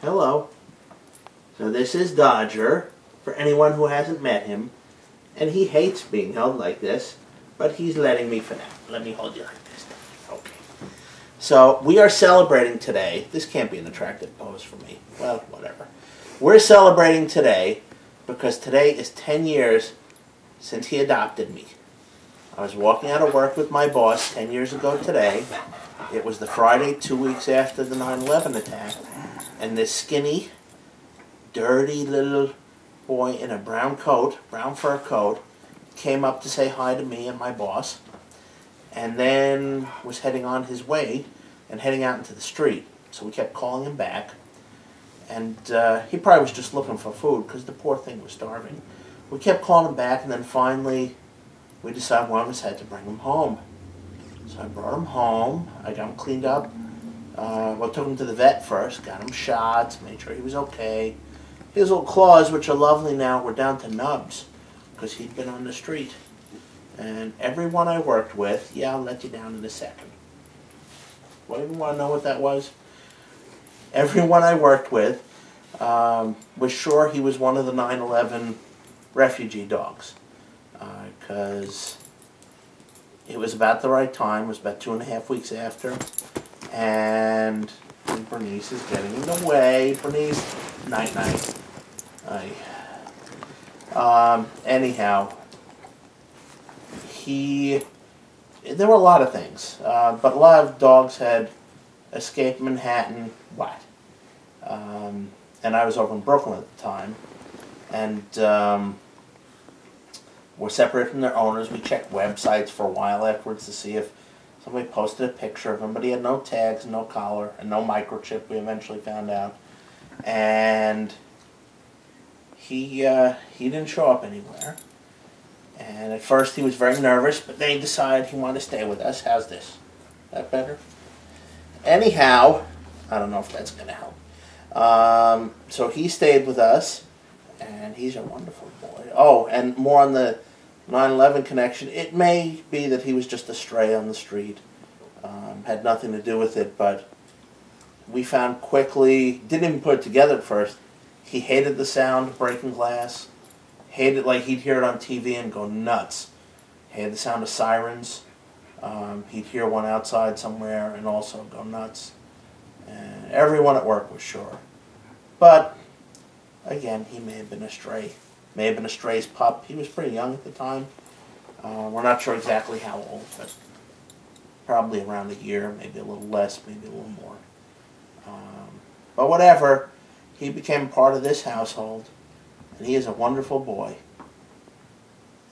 Hello. So this is Dodger, for anyone who hasn't met him. And he hates being held like this, but he's letting me for now. Let me hold you like this. Okay. So we are celebrating today. This can't be an attractive pose for me. Well, whatever. We're celebrating today because today is 10 years since he adopted me. I was walking out of work with my boss 10 years ago today. It was the Friday 2 weeks after the 9/11 attack. And this skinny, dirty little boy in a brown coat, brown fur coat, came up to say hi to me and my boss, and then was heading on his way and heading out into the street. So we kept calling him back, and he probably was just looking for food because the poor thing was starving. We kept calling him back, and then finally we decided one of us had to bring him home. So I brought him home. I got him cleaned up. Took him to the vet first, got him shots, made sure he was okay. His little claws, which are lovely now, were down to nubs because he'd been on the street. And everyone I worked with, yeah, I'll let you down in a second. Well, you want to know what that was? Everyone I worked with was sure he was one of the 9/11 refugee dogs because it was about the right time. It was about 2.5 weeks after. And Bernice is getting in the way. Bernice, night-night. Anyhow, there were a lot of things, but a lot of dogs had escaped Manhattan, and I was over in Brooklyn at the time, and were separated from their owners. We checked websites for a while afterwards to see if somebody posted a picture of him, but he had no tags, no collar, and no microchip, we eventually found out. And he didn't show up anywhere. And at first he was very nervous, but they decided he wanted to stay with us. How's this? That better? Anyhow, I don't know if that's going to help. So he stayed with us, and he's a wonderful boy. Oh, and more on the 9/11 connection. It may be that he was just a stray on the street. Had nothing to do with it, but we found quickly, didn't even put it together at first, he hated the sound of breaking glass. Hated, like he'd hear it on TV and go nuts. Hated the sound of sirens. He'd hear one outside somewhere and also go nuts. And everyone at work was sure. But, again, he may have been a stray. May have been a stray's pup. He was pretty young at the time. We're not sure exactly how old, but probably around a year, maybe a little less, maybe a little more. But whatever, he became part of this household, and he is a wonderful boy.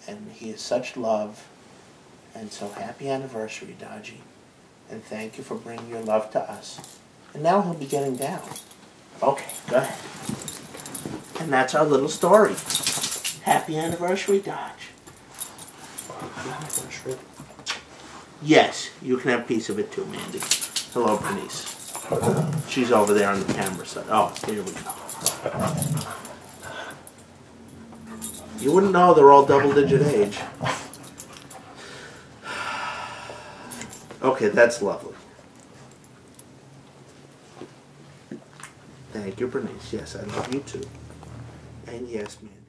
And he is such love, and so happy anniversary, Dodgy. And thank you for bringing your love to us. And now he'll be getting down. Okay, go ahead. And that's our little story. Happy anniversary, Dodge. Happy anniversary. Yes, you can have a piece of it too, Mandy. Hello, Bernice. She's over there on the camera side. Oh, here we go. You wouldn't know they're all double-digit age. Okay, that's lovely. Thank you, Bernice. Yes, I love you too. And yes, Mandy.